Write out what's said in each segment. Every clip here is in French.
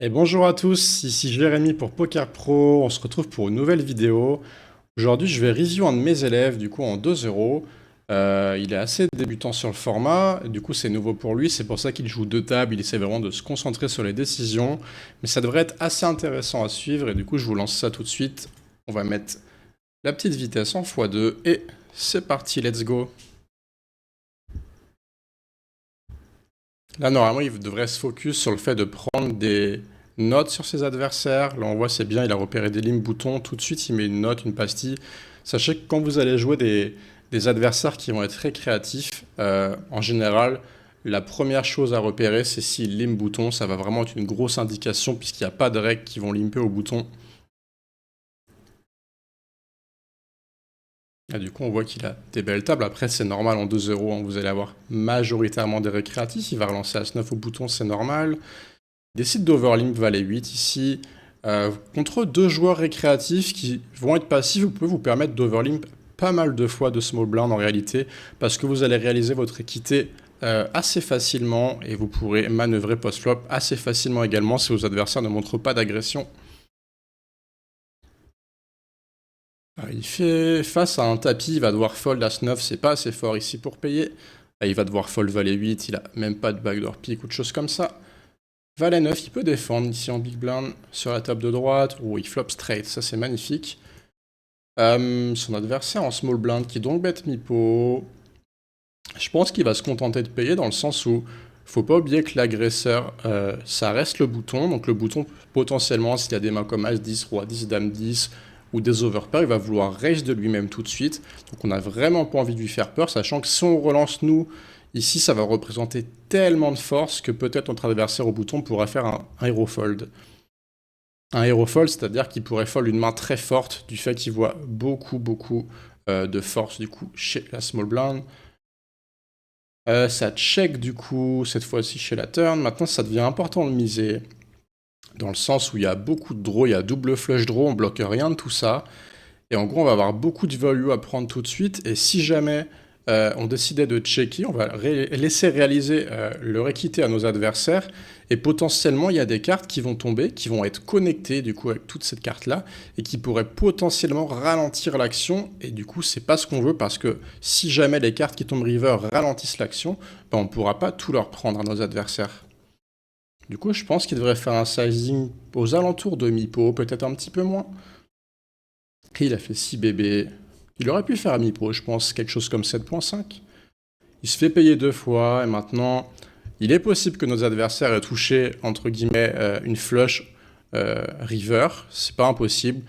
Et bonjour à tous, ici Jérémy pour Poker Pro, on se retrouve pour une nouvelle vidéo. Aujourd'hui je vais review un de mes élèves, du coup en 2 euros. Il est assez débutant sur le format, du coup c'est nouveau pour lui, c'est pour ça qu'il joue deux tables, il essaie vraiment de se concentrer sur les décisions. Mais ça devrait être assez intéressant à suivre et du coup je vous lance ça tout de suite. On va mettre la petite vitesse en x2 et c'est parti, let's go. Là, normalement, il devrait se focus sur le fait de prendre des notes sur ses adversaires. Là, on voit, c'est bien, il a repéré des lignes boutons. Tout de suite, il met une note, une pastille. Sachez que quand vous allez jouer des adversaires qui vont être très créatifs, en général, la première chose à repérer, c'est s'il lime bouton. Ça va vraiment être une grosse indication puisqu'il n'y a pas de règles qui vont limper au bouton. Et du coup, on voit qu'il a des belles tables. Après, c'est normal en 2 euros, hein, vous allez avoir majoritairement des récréatifs. Il va relancer As-9 au bouton, c'est normal. Il décide d'overlimp valet 8 ici. Contre deux joueurs récréatifs qui vont être passifs, vous pouvez vous permettre d'overlimp pas mal de fois de small blind en réalité, parce que vous allez réaliser votre équité assez facilement et vous pourrez manœuvrer post-flop assez facilement également si vos adversaires ne montrent pas d'agression. Il fait face à un tapis, il va devoir fold As-9, c'est pas assez fort ici pour payer. Il va devoir fold valet 8, il a même pas de backdoor pick ou de choses comme ça. Valet 9, il peut défendre ici en big blind sur la table de droite. Oh, il flop straight, ça c'est magnifique. Son adversaire en small blind qui donc bet mi-pot. Je pense qu'il va se contenter de payer dans le sens où faut pas oublier que l'agresseur, ça reste le bouton. Donc le bouton, potentiellement, s'il y a des mains comme As-10, Roi-10, Dame-10 ou des overpairs, il va vouloir raise de lui-même tout de suite. Donc on n'a vraiment pas envie de lui faire peur, sachant que si on relance nous, ici ça va représenter tellement de force que peut-être notre adversaire au bouton pourra faire un hero fold. Un hero fold, c'est-à-dire qu'il pourrait fold une main très forte du fait qu'il voit beaucoup de force du coup chez la small blind. Ça check du coup cette fois-ci chez la turn. Maintenant ça devient important de miser dans le sens où il y a beaucoup de draw, il y a double flush draw, on bloque rien de tout ça. Et en gros on va avoir beaucoup de value à prendre tout de suite. Et si jamais on décidait de checker, on va laisser réaliser leur équité à nos adversaires. Et potentiellement, il y a des cartes qui vont tomber, qui vont être connectées du coup avec toute cette carte-là, et qui pourraient potentiellement ralentir l'action. Et du coup, c'est pas ce qu'on veut, parce que si jamais les cartes qui tombent river ralentissent l'action, ben, on ne pourra pas tout leur prendre à nos adversaires. Du coup, je pense qu'il devrait faire un sizing aux alentours de mi-pot, peut-être un petit peu moins. Et il a fait 6 bébés. Il aurait pu faire à mi-pot, je pense, quelque chose comme 7.5. Il se fait payer 2 fois, et maintenant, il est possible que nos adversaires aient touché, entre guillemets, une flush river. C'est pas impossible.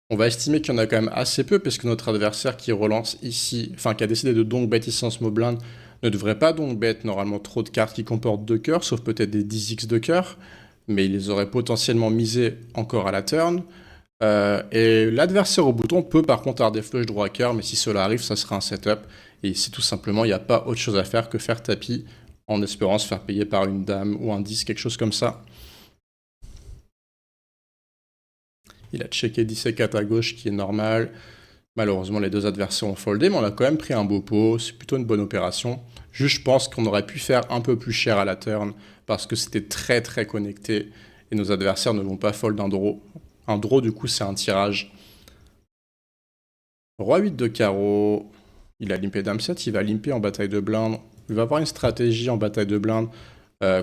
On va estimer qu'il y en a quand même assez peu, parce que notre adversaire qui relance ici, enfin qui a décidé de donc bet ici en small blind, ne devrait pas donc bet normalement trop de cartes qui comportent 2 cœurs, sauf peut-être des 10x de cœurs, mais il les aurait potentiellement misés encore à la turn. Et l'adversaire au bouton peut par contre avoir des flush droit cœur, mais si cela arrive, ça sera un setup. Et ici, tout simplement, il n'y a pas autre chose à faire que faire tapis en espérant se faire payer par une dame ou un 10, quelque chose comme ça. Il a checké 10 et 4 à gauche, qui est normal. Malheureusement, les deux adversaires ont foldé, mais on a quand même pris un beau pot. C'est plutôt une bonne opération. Juste, je pense qu'on aurait pu faire un peu plus cher à la turn parce que c'était très connecté et nos adversaires ne vont pas fold un draw. Un draw, du coup, c'est un tirage. Roi 8 de carreau. Il a limpé dame 7, il va limper en bataille de blinde. Il va avoir une stratégie en bataille de blinde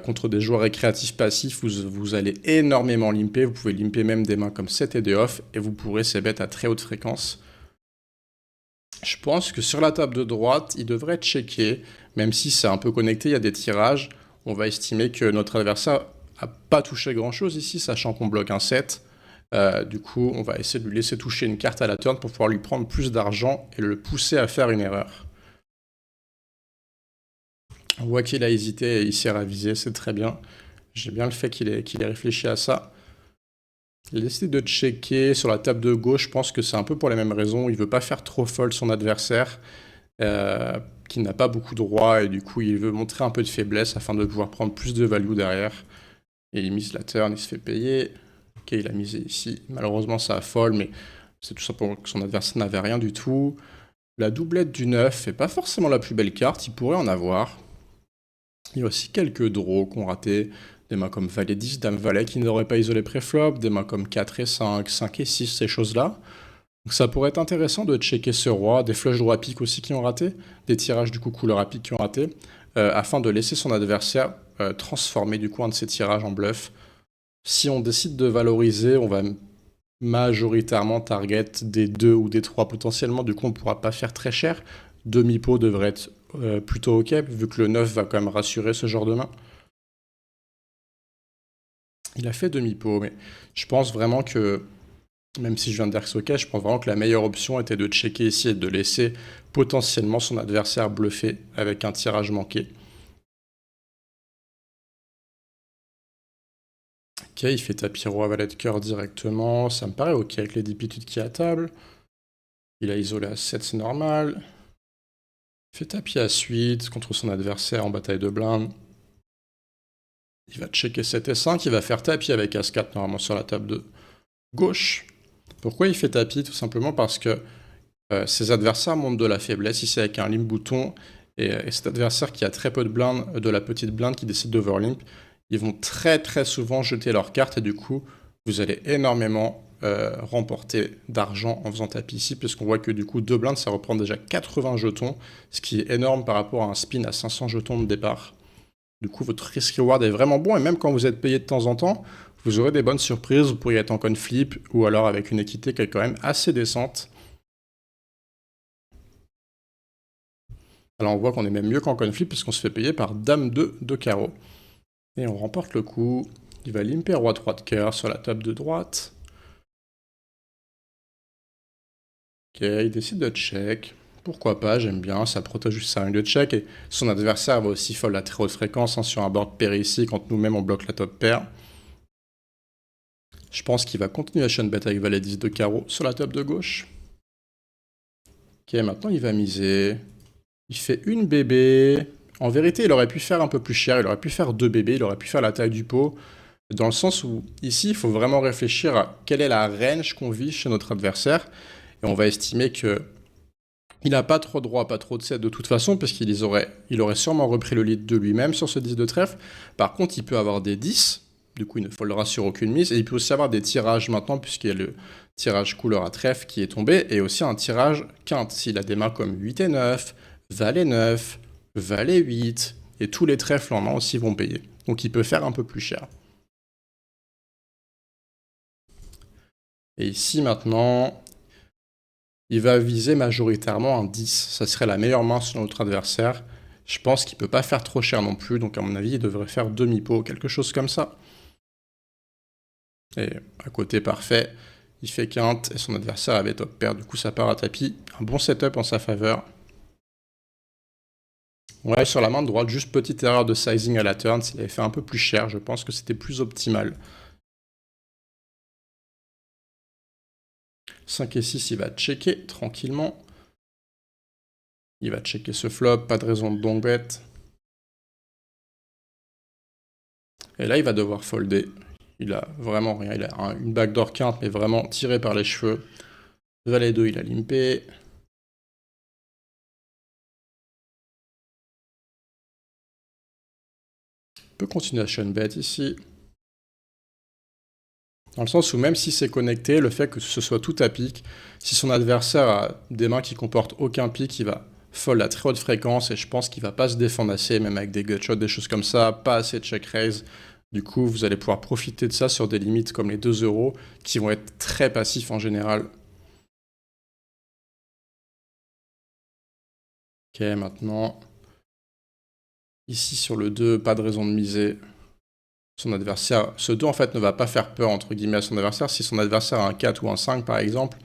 contre des joueurs récréatifs passifs où vous allez énormément limper. Vous pouvez limper même des mains comme 7 et des off et vous pourrez ces bêtes à très haute fréquence. Je pense que sur la table de droite, il devrait checker, même si c'est un peu connecté, il y a des tirages. On va estimer que notre adversaire n'a pas touché grand-chose ici, sachant qu'on bloque un 7. Du coup, on va essayer de lui laisser toucher une carte à la turn pour pouvoir lui prendre plus d'argent et le pousser à faire une erreur. On voit qu'il a hésité et il s'est ravisé, c'est très bien. J'aime bien le fait qu'il ait réfléchi à ça. Il a décidé de checker sur la table de gauche, je pense que c'est un peu pour les mêmes raisons. Il veut pas faire trop fold son adversaire, qui n'a pas beaucoup de rois, et du coup il veut montrer un peu de faiblesse afin de pouvoir prendre plus de value derrière. Et il mise la turn, il se fait payer. Ok, il a misé ici. Malheureusement ça a fold, mais c'est tout simplement que son adversaire n'avait rien du tout. La doublette du 9 est pas forcément la plus belle carte, il pourrait en avoir. Il y a aussi quelques draws qu'on raté, Des mains comme Valet 10, Dame Valet qui n'auraient pas isolé préflop, des mains comme 4 et 5, 5 et 6, ces choses-là. Donc ça pourrait être intéressant de checker ce roi, des flushs droit pique aussi qui ont raté, des tirages du coup couleur à pique qui ont raté, afin de laisser son adversaire transformer du coup un de ses tirages en bluff. Si on décide de valoriser, on va majoritairement target des 2 ou des 3 potentiellement, du coup on ne pourra pas faire très cher. Demi-pot devrait être plutôt ok, vu que le 9 va quand même rassurer ce genre de main. Il a fait demi-pot, mais je pense vraiment que, même si je viens de dire que c'est ok, je pense vraiment que la meilleure option était de checker ici et de laisser potentiellement son adversaire bluffer avec un tirage manqué. Ok, il fait tapis roi valet de cœur directement, ça me paraît ok avec les dipitudes qui est à table. Il a isolé à 7, c'est normal. Il fait tapis à 8 contre son adversaire en bataille de blindes. Il va checker 7 et 5, il va faire tapis avec As-4 normalement sur la table de gauche. Pourquoi il fait tapis? Tout simplement parce que ses adversaires montrent de la faiblesse ici avec un limp bouton. Et cet adversaire qui a très peu de blindes, de la petite blinde qui décide d'overlimp, ils vont très très souvent jeter leurs cartes et du coup, vous allez énormément remporter d'argent en faisant tapis ici, puisqu'on voit que du coup, 2 blindes, ça reprend déjà 80 jetons, ce qui est énorme par rapport à un spin à 500 jetons de départ. Du coup, votre risk-reward est vraiment bon, et même quand vous êtes payé de temps en temps, vous aurez des bonnes surprises, vous pourriez être en coin flip, ou alors avec une équité qui est quand même assez décente. Alors on voit qu'on est même mieux qu'en coin flip, puisqu'on se fait payer par Dame 2 de carreau. Et on remporte le coup. Il va limper Roi 3 de cœur sur la table de droite. Ok, il décide de check. Pourquoi pas, j'aime bien, ça protège juste sa ligne de check. Et son adversaire va aussi fold à très haute fréquence sur un board pair ici, quand nous-mêmes on bloque la top pair. Je pense qu'il va continuer à shun bet avec Valet 10 de carreau sur la table de gauche. Ok, maintenant il va miser. Il fait une bébé. En vérité, il aurait pu faire un peu plus cher, il aurait pu faire 2 bébés, il aurait pu faire la taille du pot. Dans le sens où, ici, il faut vraiment réfléchir à quelle est la range qu'on vit chez notre adversaire. Et on va estimer que il n'a pas trop de droit, pas trop de 7 de toute façon, parce qu'il aurait sûrement repris le lead de lui-même sur ce 10 de trèfle. Par contre, il peut avoir des 10, du coup il ne foldera sur aucune mise, et il peut aussi avoir des tirages maintenant, puisqu'il y a le tirage couleur à trèfle qui est tombé, et aussi un tirage quinte, s'il a des mains comme 8 et 9, Valet 9, Valet 8, et tous les trèfles en main aussi vont payer. Donc il peut faire un peu plus cher. Et ici maintenant, il va viser majoritairement un 10. Ça serait la meilleure main sur notre adversaire. Je pense qu'il peut pas faire trop cher non plus, donc à mon avis, il devrait faire demi-pot, quelque chose comme ça. Et à côté parfait, il fait quinte et son adversaire avait top pair, du coup ça part à tapis. Un bon setup en sa faveur. Ouais, sur la main de droite, juste petite erreur de sizing à la turn, s'il avait fait un peu plus cher, je pense que c'était plus optimal. 5 et 6, il va checker tranquillement. Il va checker ce flop, pas de raison de don bet. Et là, il va devoir folder. Il a vraiment rien. Il a une backdoor quinte, mais vraiment tiré par les cheveux. Valet 2, il a limpé. Il peut continuer à shun bet ici. Dans le sens où même si c'est connecté, le fait que ce soit tout à pique, si son adversaire a des mains qui comportent aucun pique, il va fold à très haute fréquence et je pense qu'il va pas se défendre assez, même avec des gutshots, des choses comme ça, pas assez de check raise. Du coup, vous allez pouvoir profiter de ça sur des limites comme les 2 euros qui vont être très passifs en général. Ok, maintenant, ici sur le 2, pas de raison de miser. Son adversaire, ce 2 en fait ne va pas faire peur entre guillemets à son adversaire. Si son adversaire a un 4 ou un 5 par exemple,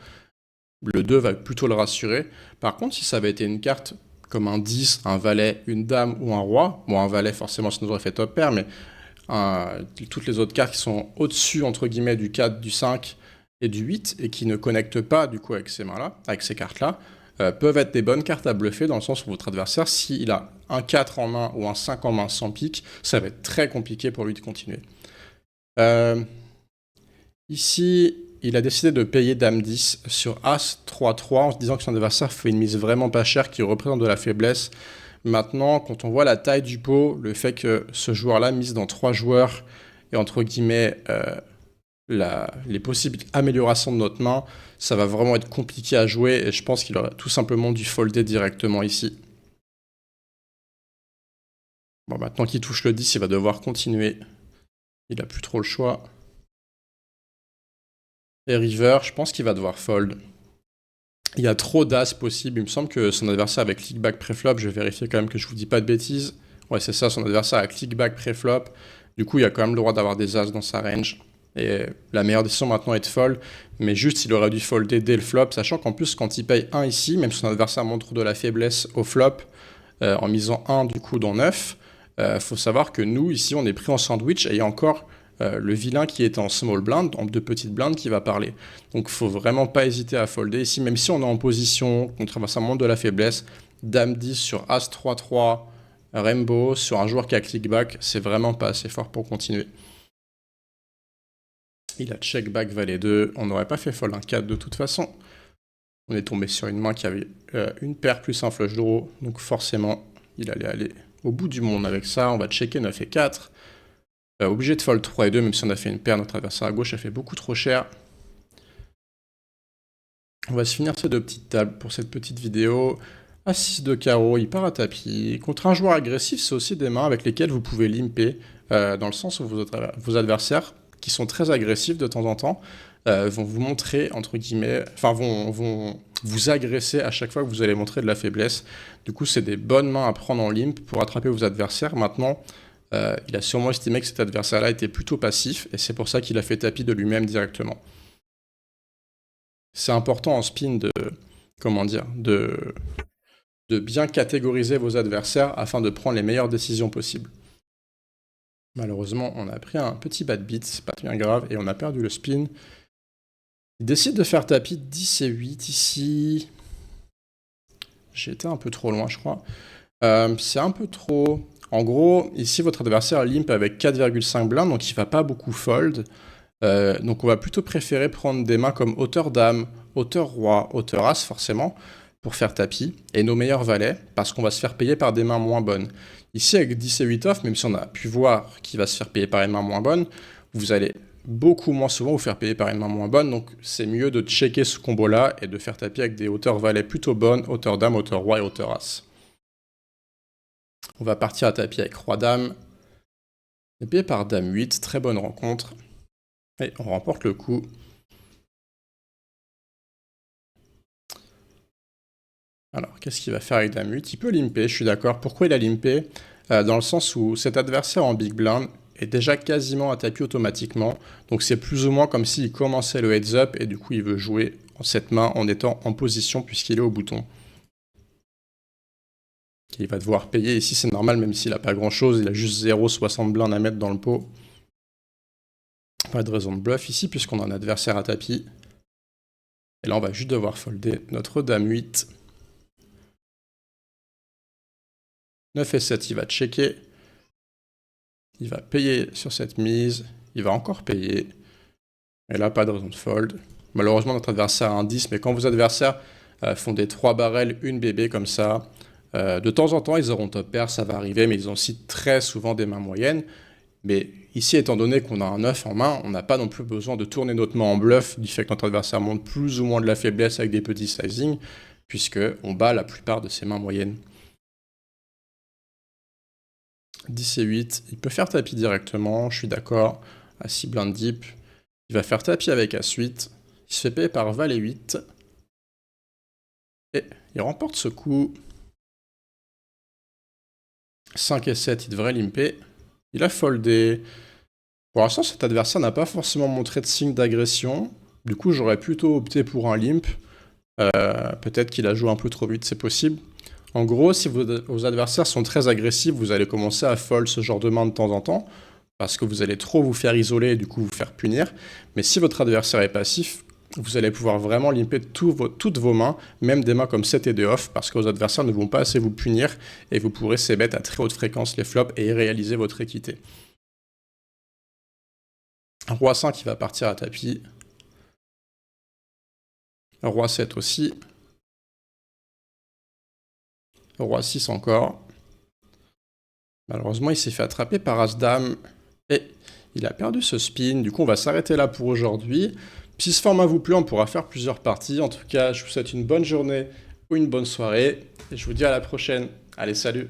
le 2 va plutôt le rassurer. Par contre, si ça avait été une carte comme un 10, un valet, une dame ou un roi, bon un valet forcément ça nous aurait fait top pair, mais toutes les autres cartes qui sont au-dessus entre guillemets du 4, du 5 et du 8 et qui ne connectent pas du coup avec ces mains-là, avec ces cartes-là, peuvent être des bonnes cartes à bluffer dans le sens où votre adversaire, s'il a un 4 en main ou un 5 en main sans pique, ça va être très compliqué pour lui de continuer. Ici, il a décidé de payer Dame 10 sur As 3-3 en se disant que son adversaire fait une mise vraiment pas chère qui représente de la faiblesse. Maintenant, quand on voit la taille du pot, le fait que ce joueur-là mise dans 3 joueurs et entre guillemets les possibles améliorations de notre main, ça va vraiment être compliqué à jouer et je pense qu'il aurait tout simplement dû folder directement ici. Bon, maintenant qu'il touche le 10, il va devoir continuer. Il a plus trop le choix. Et river, je pense qu'il va devoir fold. Il y a trop d'as possible. Il me semble que son adversaire avec clickback préflop, je vais vérifier quand même que je vous dis pas de bêtises. Ouais, c'est ça, son adversaire a clickback préflop. Du coup, il a quand même le droit d'avoir des as dans sa range. Et la meilleure décision maintenant est de fold. Mais juste, il aurait dû folder dès le flop, sachant qu'en plus, quand il paye 1 ici, même si son adversaire montre de la faiblesse au flop, en misant 1 du coup dans 9, faut savoir que nous, ici, on est pris en sandwich et il y a encore le vilain qui est en small blind, en 2 petites blindes, qui va parler. Donc faut vraiment pas hésiter à folder ici, même si on est en position, contre un montre de la faiblesse, dame 10 sur as 3-3, rainbow, sur un joueur qui a clickback, c'est vraiment pas assez fort pour continuer. Il a check back valet 2, on n'aurait pas fait fold un 4 de toute façon. On est tombé sur une main qui avait une paire plus un flush draw, donc forcément il allait aller au bout du monde avec ça. On va checker 9 et 4. Obligé de fold 3 et 2, même si on a fait une paire, notre adversaire à gauche a fait beaucoup trop cher. On va se finir ces 2 petites tables pour cette petite vidéo. À 6 de carreau, il part à tapis. Contre un joueur agressif, c'est aussi des mains avec lesquelles vous pouvez limper, dans le sens où vos adversaires, qui sont très agressifs de temps en temps, vont vous montrer, entre guillemets, enfin vont vous agresser à chaque fois que vous allez montrer de la faiblesse. Du coup, c'est des bonnes mains à prendre en limp pour attraper vos adversaires. Maintenant, il a sûrement estimé que cet adversaire-là était plutôt passif, et c'est pour ça qu'il a fait tapis de lui-même directement. C'est important en spin de bien catégoriser vos adversaires afin de prendre les meilleures décisions possibles. Malheureusement, on a pris un petit bad beat, c'est pas bien grave, et on a perdu le spin. Il décide de faire tapis 10 et 8 ici. J'ai été un peu trop loin, je crois. C'est un peu trop... En gros, ici, votre adversaire limp avec 4,5 blindes, donc il va pas beaucoup fold. Donc on va plutôt préférer prendre des mains comme hauteur dame, hauteur roi, hauteur as forcément, pour faire tapis, et nos meilleurs valets, parce qu'on va se faire payer par des mains moins bonnes. Ici avec 10 et 8 off, même si on a pu voir qu'il va se faire payer par une main moins bonne, vous allez beaucoup moins souvent vous faire payer par une main moins bonne, donc c'est mieux de checker ce combo-là et de faire tapis avec des hauteurs valets plutôt bonnes, hauteur dame, hauteur roi et hauteur as. On va partir à tapis avec roi dame, et payé par dame 8, très bonne rencontre. Et on remporte le coup. Alors, qu'est-ce qu'il va faire avec dame 8? Il peut limper, je suis d'accord. Pourquoi il a limpé? Dans le sens où cet adversaire en big blind est déjà quasiment à tapis automatiquement. Donc c'est plus ou moins comme s'il commençait le heads up et du coup il veut jouer en cette main en étant en position puisqu'il est au bouton. Il va devoir payer. Ici c'est normal même s'il n'a pas grand chose. Il a juste 0,60 blindes à mettre dans le pot. Pas de raison de bluff ici puisqu'on a un adversaire à tapis. Et là on va juste devoir folder notre dame 8. 9 et 7, il va checker. Il va payer sur cette mise. Il va encore payer. Et là, pas de raison de fold. Malheureusement, notre adversaire a un 10, mais quand vos adversaires font des 3 barrels, une bébé comme ça, de temps en temps, ils auront top pair, ça va arriver, mais ils ont aussi très souvent des mains moyennes. Mais ici, étant donné qu'on a un 9 en main, on n'a pas non plus besoin de tourner notre main en bluff du fait que notre adversaire monte plus ou moins de la faiblesse avec des petits sizing, puisqu'on bat la plupart de ses mains moyennes. 10 et 8, il peut faire tapis directement, je suis d'accord, à 6 blindes deep. Il va faire tapis avec As-8, il se fait payer par Valet 8. Et il remporte ce coup. 5 et 7, il devrait limper. Il a foldé. Pour l'instant, cet adversaire n'a pas forcément montré de signe d'agression. Du coup, j'aurais plutôt opté pour un limp. Peut-être qu'il a joué un peu trop vite, c'est possible. En gros, si vos adversaires sont très agressifs, vous allez commencer à fold ce genre de main de temps en temps, parce que vous allez trop vous faire isoler et du coup vous faire punir. Mais si votre adversaire est passif, vous allez pouvoir vraiment limper toutes vos mains, même des mains comme 7 et 2 off, parce que vos adversaires ne vont pas assez vous punir, et vous pourrez c-bet à très haute fréquence les flops et réaliser votre équité. Roi 5, il va partir à tapis. Roi 7 aussi. Roi 6 encore. Malheureusement, il s'est fait attraper par As-Dame et il a perdu ce spin. Du coup, on va s'arrêter là pour aujourd'hui. Si ce format vous plaît, on pourra faire plusieurs parties. En tout cas, je vous souhaite une bonne journée ou une bonne soirée et je vous dis à la prochaine. Allez, salut!